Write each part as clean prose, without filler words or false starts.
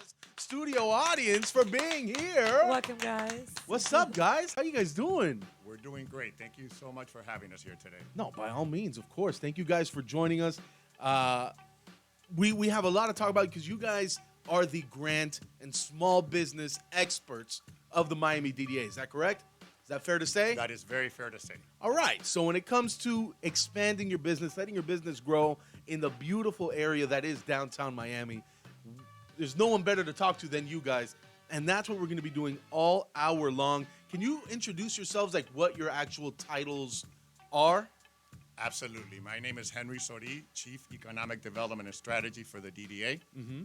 DDA's studio audience for being here. Welcome, guys. What's up, guys? How you guys doing? We're doing great. Thank you so much for having us here today. No, by all means, of course. Thank you guys for joining us. We have a lot to talk about because you guys are the grant and small business experts of the Miami DDA. Is that correct? Is that fair to say? That is very fair to say. All right. So when it comes to expanding your business, letting your business grow in the beautiful area that is downtown Miami, there's no one better to talk to than you guys. And that's what we're going to be doing all hour long. Can you introduce yourselves, like what your actual titles are? Absolutely. My name is Henry Sori, Chief Economic Development and Strategy for the DDA. Mm-hmm.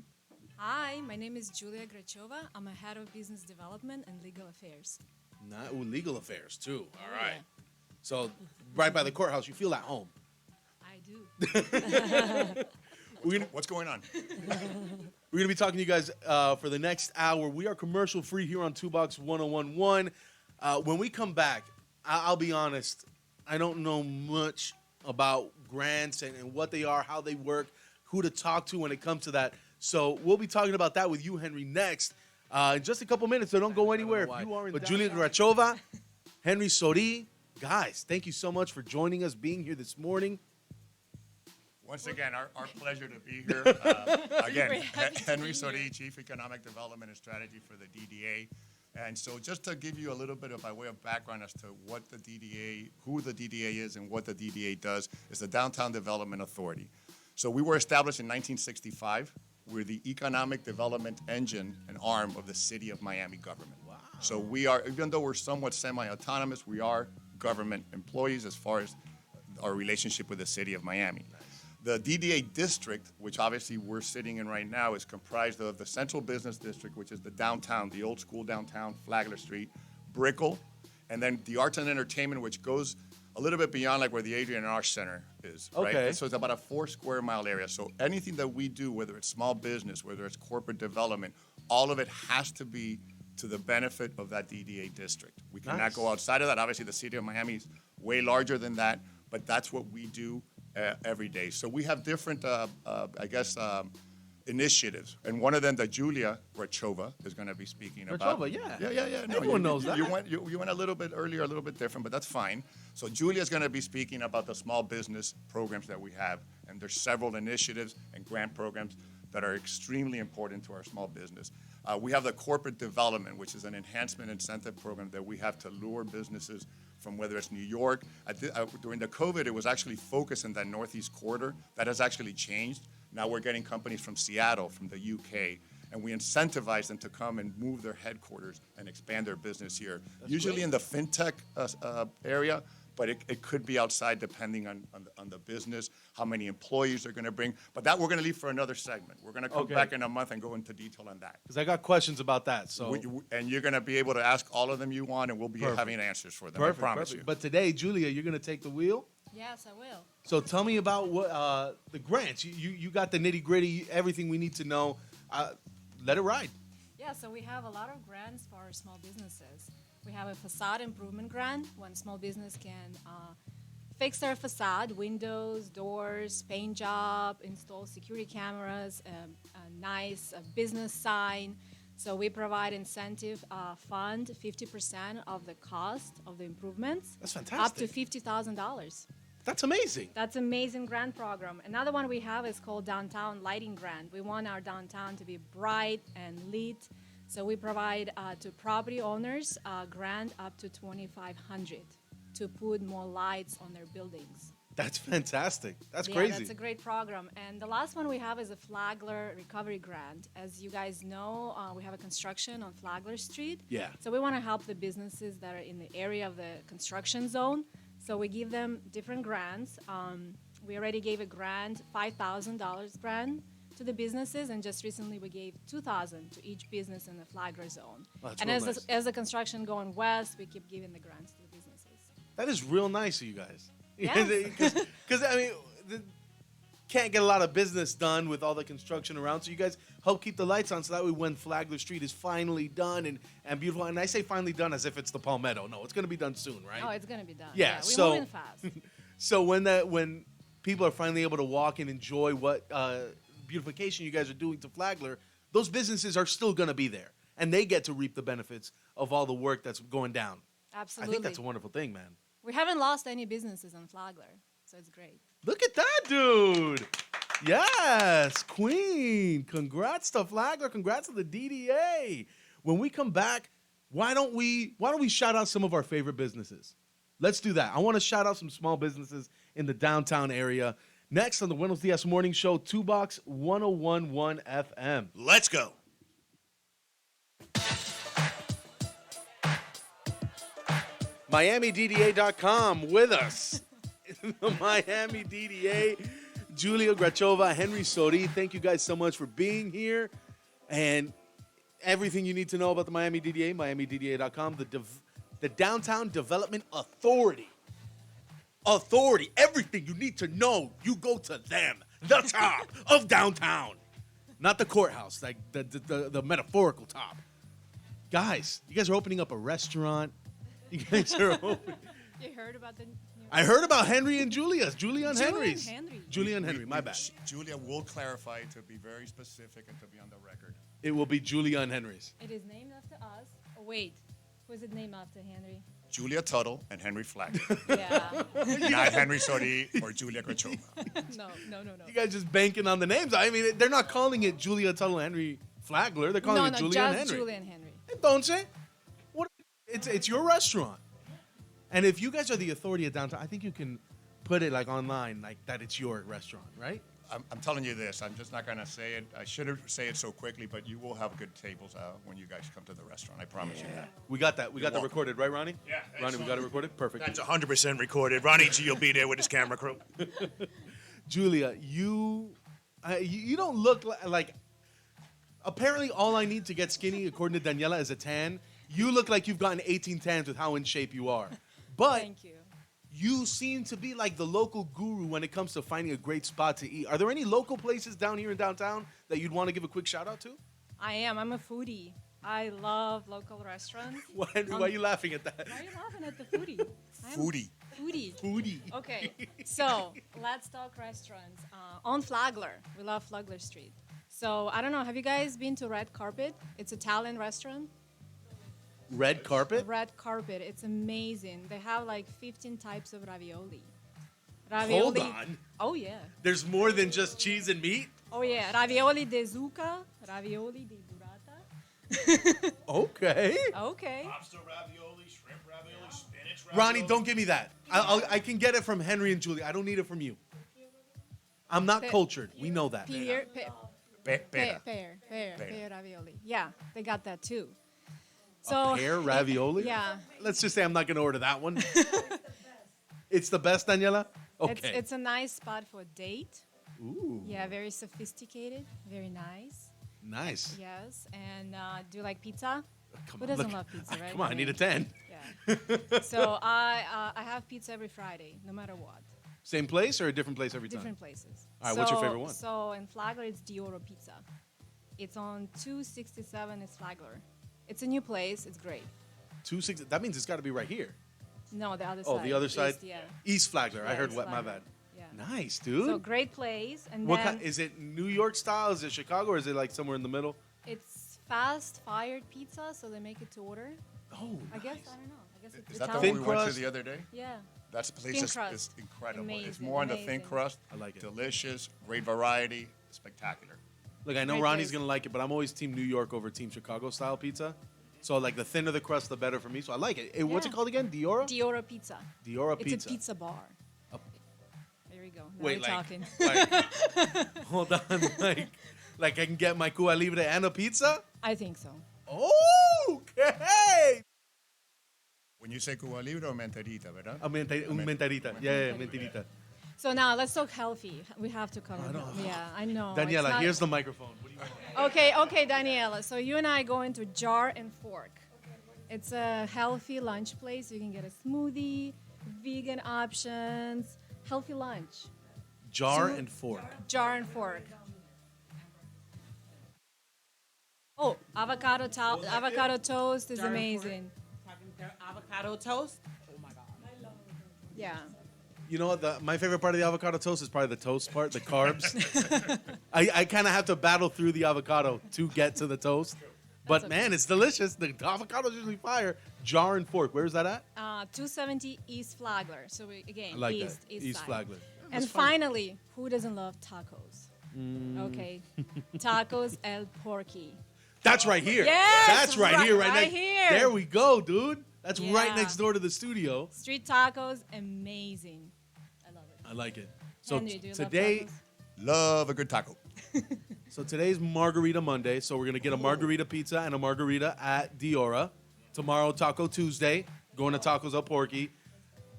Hi, my name is Julia Grachova. I'm a head of business development and legal affairs. Legal affairs, too. All right. Yeah. So right by the courthouse, you feel at home. I do. What's going on? We're going to be talking to you guys for the next hour. We are commercial free here on 2Box 1011. When we come back, I'll be honest, I don't know much about grants and what they are, how they work, who to talk to when it comes to that. So we'll be talking about that with you, Henry, next. In just a couple minutes, so don't go anywhere. If you are in Julia Grachova, Henry Sori, guys, thank you so much for joining us, being here this morning. Once again, our pleasure to be here. Again, Henry Sori, Chief Economic Development and Strategy for the DDA. And so just to give you a little bit of by way of background as to what the DDA, who the DDA is and what the DDA does, is the Downtown Development Authority. So we were established in 1965. We're the economic development engine and arm of the city of Miami government. Wow. So we are, even though we're somewhat semi-autonomous, we are government employees as far as our relationship with the city of Miami. The DDA district, which obviously we're sitting in right now, is comprised of the Central Business District, which is the downtown, the old school downtown, Flagler Street, Brickell, and then the Arts and Entertainment, which goes a little bit beyond like where the Adrian Arts Center is, right? Okay. So it's about a 4 square mile area. So anything that we do, whether it's small business, whether it's corporate development, all of it has to be to the benefit of that DDA district. We cannot go outside of that. Obviously, the city of Miami is way larger than that, but that's what we do every day. So we have different, initiatives, and one of them that Julia Grachova is going to be speaking about. Grachova, yeah. Yeah. No, Everyone knows that. You went a little bit earlier, a little bit different, but that's fine. So Julia is going to be speaking about the small business programs that we have, and there's several initiatives and grant programs that are extremely important to our small business. We have the corporate development, which is an enhancement incentive program that we have to lure businesses from whether it's New York. During the COVID, it was actually focused in that Northeast corridor. That has actually changed. Now we're getting companies from Seattle, from the UK, and we incentivize them to come and move their headquarters and expand their business here. That's usually great. in the fintech area, but it could be outside depending on the business, how many employees they're going to bring. But that we're going to leave for another segment. We're going to come back in a month and go into detail on that. Because I got questions about that. So And you're going to be able to ask all of them you want, and we'll be having answers for them. I promise you. But today, Julia, you're going to take the wheel. Yes, I will. So tell me about what the grants. You got the nitty gritty, everything we need to know. Let it ride. Yeah, so we have a lot of grants for our small businesses. We have a facade improvement grant when small business can fix their facade, windows, doors, paint job, install security cameras, a nice business sign. So we provide incentive fund 50% of the cost of the improvements. That's fantastic. Up to $50,000. That's amazing. That's amazing grant program. Another one we have is called Downtown Lighting Grant. We want our downtown to be bright and lit. So we provide to property owners a grant up to $2,500 to put more lights on their buildings. That's fantastic. That's Yeah, crazy. that's a great program. And the last one we have is a Flagler Recovery Grant. As you guys know, we have a construction on Flagler Street. Yeah. So we want to help the businesses that are in the area of the construction zone. So we give them different grants. We already gave a grant, $5,000 grant to the businesses, and just recently we gave $2,000 to eeach business in the Flagler zone. Oh, that's and real as the construction going west, we keep giving the grants to the businesses. That is real nice of you guys. Yes. Because I mean, can't get a lot of business done with all the construction around. So you guys help keep the lights on, so that way when Flagler Street is finally done and beautiful, and I say finally done as if it's the Palmetto. No, it's going to be done soon, right? Oh, it's going to be done. Yeah, we're so- moving fast. So when people are finally able to walk and enjoy what beautification you guys are doing to Flagler, those businesses are still going to be there, and they get to reap the benefits of all the work that's going down. Absolutely. I think that's a wonderful thing, man. We haven't lost any businesses on Flagler, so it's great. Look at that, dude. Yes, Queen. Congrats to Flagler. Congrats to the DDA. When we come back, why don't we shout out some of our favorite businesses? Let's do that. I want to shout out some small businesses in the downtown area. Next on the Buenos Diaz Morning Show, 2Box 1011 FM. Let's go. MiamiDDA.com with us. The Miami DDA, Julia Grachova, Henry Sori. Thank you guys so much for being here. And everything you need to know about the Miami DDA, MiamiDDA.com, the Downtown Development Authority. Everything you need to know, you go to them. The top of downtown. Not the courthouse, like the metaphorical top. Guys, you guys are opening up a restaurant. You guys are opening. You heard about the new I heard about Henry and Julia's. Julia and Julia Henry's. and Henry. Julia and Henry, my bad. Julia will clarify to be very specific and to be on the record. It will be Julia and Henry's. It is named after us. Oh, wait. Who is it named after, Henry? Julia Tuttle and Henry Flagler. Yeah. Not Henry Sori or Julia Grachova. No. You guys just banking on the names. I mean, they're not calling it Julia Tuttle and Henry Flagler. They're calling it Julia and just Henry. Julia and Henry. Entonces, what? It's your restaurant. And if you guys are the authority of downtown, I think you can put it like online, like that it's your restaurant, right? I'm telling you this. I'm just not going to say it. I shouldn't say it so quickly, but you will have good tables when you guys come to the restaurant. I promise you that. We got that. We got that recorded, right, Ronnie? Yeah, Ronnie, we got it recorded? Perfect. That's 100% recorded. Ronnie G will be there with his camera crew. Julia, you don't look like. Apparently, all I need to get skinny, according to Daniela, is a tan. You look like you've gotten 18 tans with how in shape you are. But Thank you. you seem to be like the local guru when it comes to finding a great spot to eat. Are there any local places down here in downtown that you'd want to give a quick shout out to? I am. I'm a foodie. I love local restaurants. Why are you laughing at that? Why are you laughing at the foodie? I am Foodie. Foodie. Foodie. Okay, so let's talk restaurants. On Flagler, we love Flagler Street. So I don't know, have you guys been to Red Carpet? It's an Italian restaurant. Red carpet? Red Carpet, it's amazing. They have like 15 types of ravioli. Hold on. Oh yeah. There's more than just cheese and meat? Oh yeah, ravioli de zucca, ravioli di burrata. Okay. Okay. Lobster ravioli, shrimp ravioli, spinach ravioli. Ronnie, don't give me that. I can get it from Henry and Julie. I don't need it from you. I'm not cultured. We know that. Pear Pera. ravioli. Yeah, they got that too. So Pear ravioli? Yeah. Let's just say I'm not going to order that one. It's the best, Daniela? Okay. It's a nice spot for a date. Ooh. Yeah, very sophisticated, very nice. Nice. Yes, and do you like pizza? Come Who on, doesn't look. love pizza, right? Come on, I need a 10. Yeah. So I have pizza every Friday, no matter what. Same place or a different place every time? Different places. All right, what's your favorite one? So in Flagler, it's Dioro Pizza. It's on 267 is Flagler. It's a new place. It's great. 260. That means it's got to be right here. No, the other side. Oh, the other side? East, yeah. East Flagler. I Yeah, heard East what? My Flagler. bad. Yeah. Nice, dude. So great place, and What then kind, is it New York style? Is it Chicago, or is it like somewhere in the middle? it's fast-fired pizza, so they make it to order. Oh, I guess I don't know. I guess it's Is that the Thin one we went to crust? the other day? Yeah. That's the place Thin that's crust. incredible. It's Amazing, more on the thin amazing. crust. I like it. Delicious, great variety, spectacular. Look, I know Great Ronnie's place. gonna like it, but I'm always Team New York over Team Chicago style pizza. So like the thinner the crust, the better for me. So I like it. What's it Yeah. called again? Diora? Dioro Pizza. Diora It's pizza. a pizza bar. Oh. There we go. Now Wait, we're like, talking. like hold on, like I can get my Cuba Libre and a pizza? I think so. Okay. When you say Cuba Libre or Menterita, ¿verdad? Un mentarita. Yeah, mentarita. So now let's talk healthy. We have to cover. Yeah, I know. it's Daniela, not- here's the microphone. What do you want? Okay, Daniela. So you and I go into Jar and Fork. It's a healthy lunch place. You can get a smoothie, vegan options, healthy lunch. Jar So- and fork. Jar and Fork. Oh, avocado toast is Jar and amazing. Talking their avocado toast. Oh my god. Yeah. You know what? My favorite part of the avocado toast is probably the toast part, the carbs. I kind of have to battle through the avocado to get to the toast. But, okay. man, it's delicious. The avocado's usually fire. Jar and fork. Where's that at? 270 East Flagler. So again, I like East that. East side. Flagler. And finally, who doesn't love tacos? Okay, tacos El Porky. That's right here. Yes, That's right here. Right right next. here. There we go, dude. That's right Yeah. next door to the studio. Street tacos, amazing. I love it. I like it. So Henry, do you today, love tacos? Love a good taco. so today's Margarita Monday. So we're gonna get a margarita pizza and a margarita at Diora. Tomorrow, Taco Tuesday. Going to Tacos El Porky.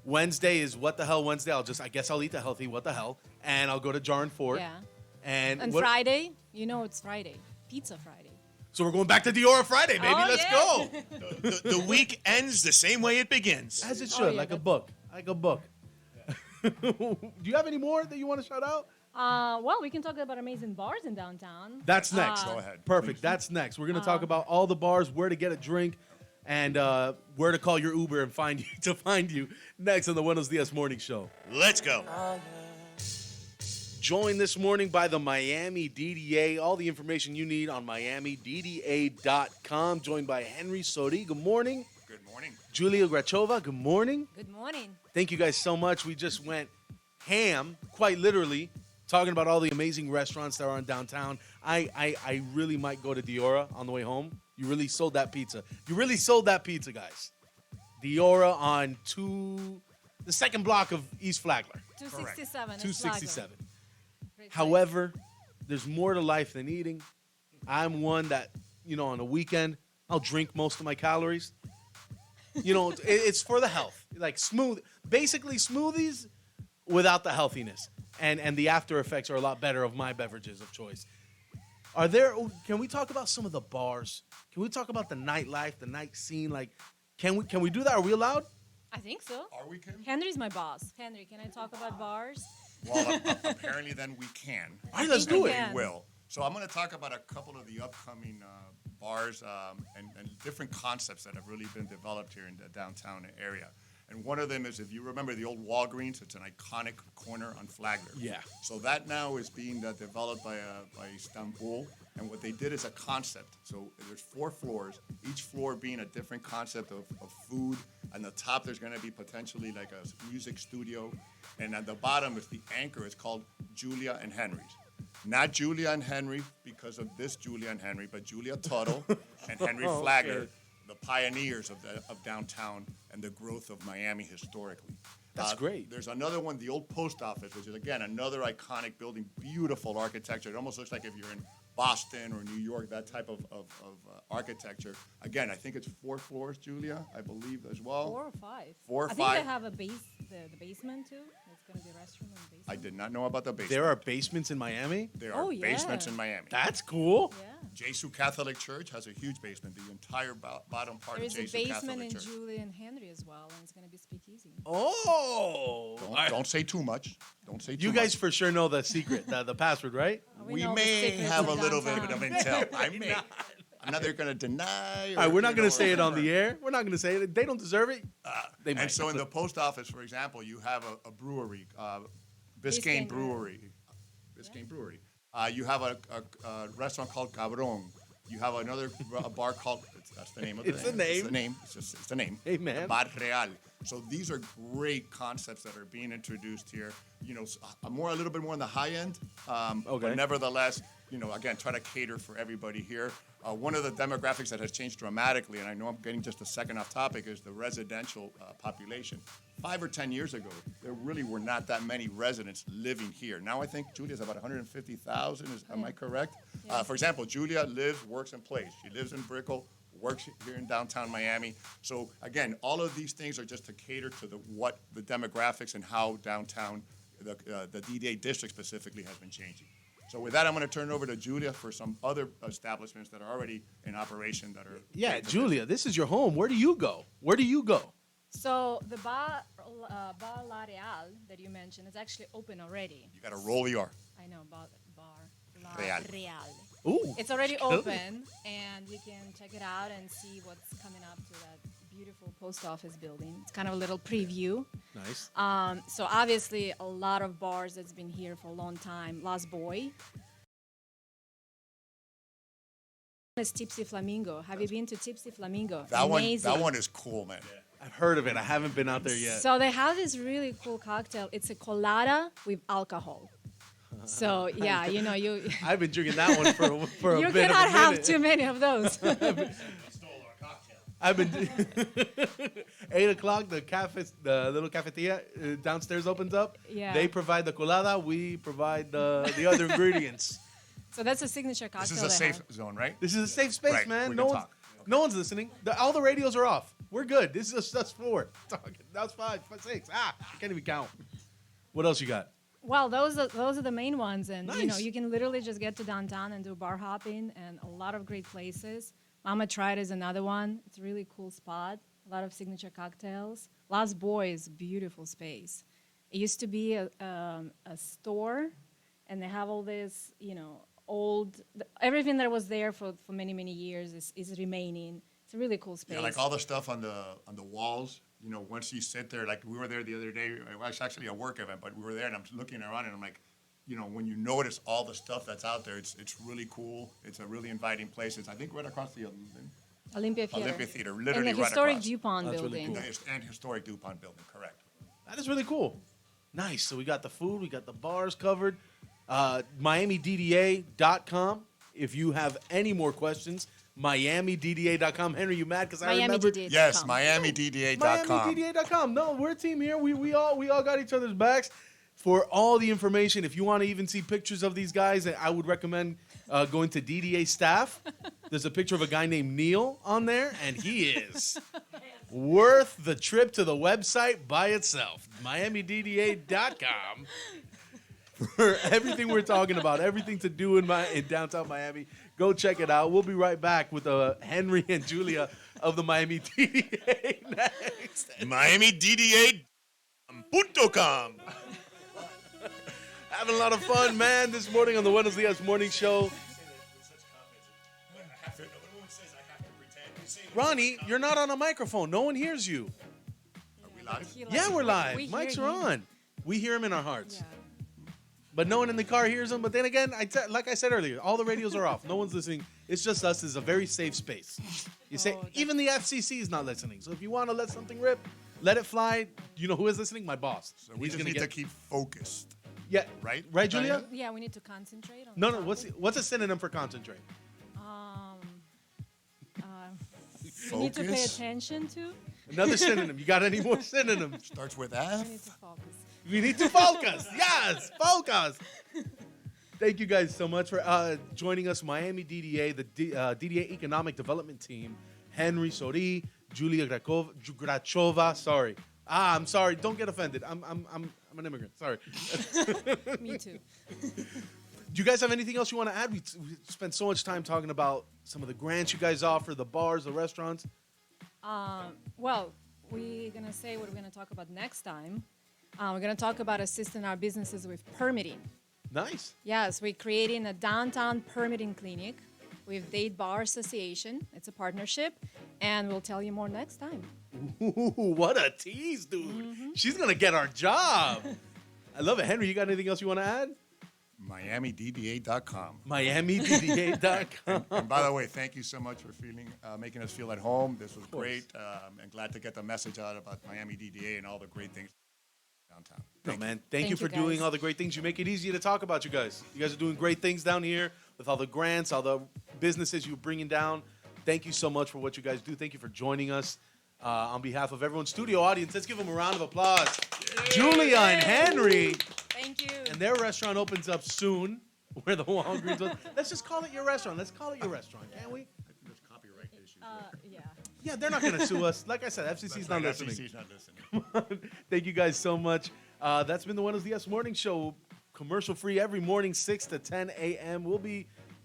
Wednesday is What the Hell Wednesday. I guess I'll eat the healthy What the Hell, and I'll go to Jar and Fork. Yeah. And And what- Friday, you know it's Friday. Pizza Friday. So we're going back to Diora Friday, baby. Oh, Let's yeah. go. The week ends the same way it begins. As it should, yeah, like a that's- book. Like a book. Do you have any more that you want to shout out? Well, we can talk about amazing bars in downtown. That's next. Go ahead, Perfect. please. That's next. We're going to talk about all the bars, where to get a drink, and where to call your Uber and find you next on the Buenos Diaz Morning Show. Let's go. Joined this morning by the Miami DDA. All the information you need on miamidda.com. Joined by Henry Sori. Good morning. Good morning. Julia Grachova. Good morning. Good morning. Thank you guys so much. We just went ham, quite literally, talking about all the amazing restaurants that are in downtown. I really might go to Diora on the way home. You really sold that pizza. You really sold that pizza, guys. Diora on the second block of East Flagler. 267. it's 267. Flagler. Great place. However, there's more to life than eating. I'm one that, on a weekend, I'll drink most of my calories. It's for the health. Like basically smoothies without the healthiness. And the after effects are a lot better of my beverages of choice. Can we talk about some of the bars? Can we talk about the nightlife, the night scene? Like, can we do that? Are we allowed? I think so. Are we, Kim? Henry's my boss. Henry, can I talk about bars? Well, apparently then we can. All right, let's think do we it. can. We will. So I'm going to talk about a couple of the upcoming bars and different concepts that have really been developed here in the downtown area. And one of them is, if you remember the old Walgreens, it's an iconic corner on Flagler. Yeah. So that now is being developed by Istanbul. And what they did is a concept. So there's 4 floors, each floor being a different concept of food. On the top, there's going to be potentially like a music studio. And at the bottom is the anchor. It's called Julia and Henry's. Not Julia and Henry because of this Julia and Henry, but Julia Tuttle and Henry Flagler, okay. the pioneers of downtown and the growth of Miami historically. That's great. There's another one, the old post office, which is, again, another iconic building, beautiful architecture. It almost looks like if you're in Boston or New York, that type of architecture. Again, I think it's 4 floors, Julia, I believe as well. 4 or 5. 4 or I 5. think they have a the basement too. It's going to be a restroom in the basement. I did not know about the basement. There are basements in Miami? There are Oh, yeah. basements in Miami. That's cool. Yeah. Jesu Catholic Church has a huge basement. The entire bottom part There of is a Jesu basement Catholic in Church. Julie and Henry as well, and it's going to be speakeasy. Oh. Don't say too much. Don't say too You guys much. for sure know the secret, the password, right? We know the may secrets have a of little bit downtown. of intel. I may. I'm not going to deny. All right, we're not going to to say it on the air. We're not going to say it. They don't deserve it. They might. And so in the post office, for example, you have a brewery, Biscayne Biscayne, Brewery. Biscayne Brewery. You have a restaurant called Cabron. You have another bar called, that's the name of It's the It's name. the name. It's the name. Hey, man. Bar Real. So these are great concepts that are being introduced here. A little bit more on the high end. Okay. But nevertheless, again, try to cater for everybody here. One of the demographics that has changed dramatically, and I know I'm getting just a second off topic, is the residential population. 5 or 10 years ago, there really were not that many residents living here. Now I think Julia's about 150,000. Am I correct? Yeah. For example, Julia lives, works, and plays. She lives in Brickell, works here in downtown Miami. So again, all of these things are just to cater to the demographics and how downtown, the DDA district specifically, has been changing. So with that, I'm going to turn it over to Julia for some other establishments that are already in operation that are. Yeah, Julia, this is your home. Where do you go? Where do you go? So the bar La Real that you mentioned is actually open already. You got to roll the R. I know, bar La Real. Real. Ooh. It's already Kill it. open, and you can check it out and see what's coming up to that beautiful post office building. It's kind of a little preview. Nice. So obviously a lot of bars that's been here for a long time. Lost Boy. It's Tipsy Flamingo. Have you been to Tipsy Flamingo? Amazing. That one is cool, man. I've heard of it. I haven't been out there yet. So they have this really cool cocktail. It's a colada with alcohol. So yeah, you I've been drinking that one for a you bit of a cannot have minute. too many of those. I've been 8 o'clock. The little cafeteria downstairs opens up. Yeah. They provide the colada. We provide the other ingredients. So that's a signature cocktail. This is a they safe have. zone, right? This is a safe space, Right, man. we No can one's talk. no one's listening. All the radios are off. We're good. This is just us four talking. That's 5, 6. Can't even count. What else you got? Well, those are the main ones, and Nice. you can literally just get to downtown and do bar hopping, and a lot of great places. Mama Tried is another one. It's a really cool spot. A lot of signature cocktails. Lost Boy is a beautiful space. It used to be a store, and they have all this, everything that was there for many, many years is remaining. It's a really cool space. Yeah, like all the stuff on the walls. Once you sit there, like we were there the other day. It was actually a work event, but we were there, and I'm looking around, and I'm like, when you notice all the stuff that's out there, it's really cool. It's a really inviting place. It's, I think, right across the Olympia Theater. Olympia Theater, And literally the right historic across. DuPont That's really building. cool. And historic DuPont building, correct. That is really cool. Nice. So we got the food, we got the bars covered. MiamiDDA.com. If you have any more questions, MiamiDDA.com. Henry, you mad because I remembered? MiamiDDA.com. Yes, MiamiDDA.com. MiamiDDA.com. No, we're a team here. We all got each other's backs. For all the information, if you want to even see pictures of these guys, I would recommend going to DDA staff. There's a picture of a guy named Neil on there, and he is worth the trip to the website by itself. MiamiDDA.com. For everything we're talking about, everything to do in downtown Miami, go check it out. We'll be right back with Henry and Julia of the Miami DDA next. MiamiDDA.com. Having a lot of fun, man, this morning on the Buenos Diaz Morning Show. Ronnie, you're not on a microphone. No one hears you. Are we live? Yeah, we're live. We Mics hear are you. on. We hear him in our hearts. Yeah. But no one in the car hears him. But then again, like I said earlier, all the radios are off. No one's listening. It's just us. It's a very safe space. You say even the FCC is not listening. So if you want to let something rip, let it fly. You know who is listening? My boss. So we just need to keep focused. Yeah. Right? Right, Julia? Yeah, we need to concentrate on No. the What's a synonym for concentrate? We need to pay Focus. attention to. Another synonym. You got any more synonyms? Starts with We F. need to focus. We need to focus. Yes, focus. Thank you guys so much for joining us. Miami DDA, the DDA Economic Development Team. Henry Sori, Julia Grachova. Sorry. I'm sorry. Don't get offended. I'm an immigrant. Sorry. Me too. Do you guys have anything else you want to add? We spent so much time talking about some of the grants you guys offer, the bars, the restaurants. Well, we're going to say what we're going to talk about next time. We're going to talk about assisting our businesses with permitting. Nice. Yes, we're creating a downtown permitting clinic with Dade Bar Association. It's a partnership, and we'll tell you more next time. Ooh, what a tease, dude. She's going to get our job. I love it. Henry, you got anything else you want to add? MiamiDDA.com. MiamiDDA.com. And by the way, thank you so much for making us feel at home. This was great. And glad to get the message out about Miami DDA and all the great things downtown. No, man. Thank you for you, doing guys. all the great things. You make it easy to talk about, you guys. You guys are doing great things down here with all the grants, all the businesses you're bringing down. Thank you so much for what you guys do. Thank you for joining us. On behalf of everyone's studio audience, let's give them a round of applause. Julia and Henry. Thank you. And their restaurant opens up soon, where the Walgreens was. Let's just call it your restaurant. Let's call it your restaurant, can't we? I think there's copyright issues. Yeah. Yeah, they're not going to sue us. Like I said, FCC's not listening. FCC's not listening. Thank you guys so much. That's been the Buenos Diaz Morning Show, commercial free every morning, 6 to 10 a.m.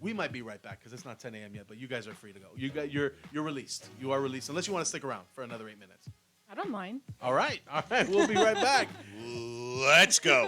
We might be right back because it's not 10 a.m. yet, but you guys are free to go. You're released. You are released, unless you want to stick around for another 8 minutes. I don't mind. All right. We'll be right back. Let's go.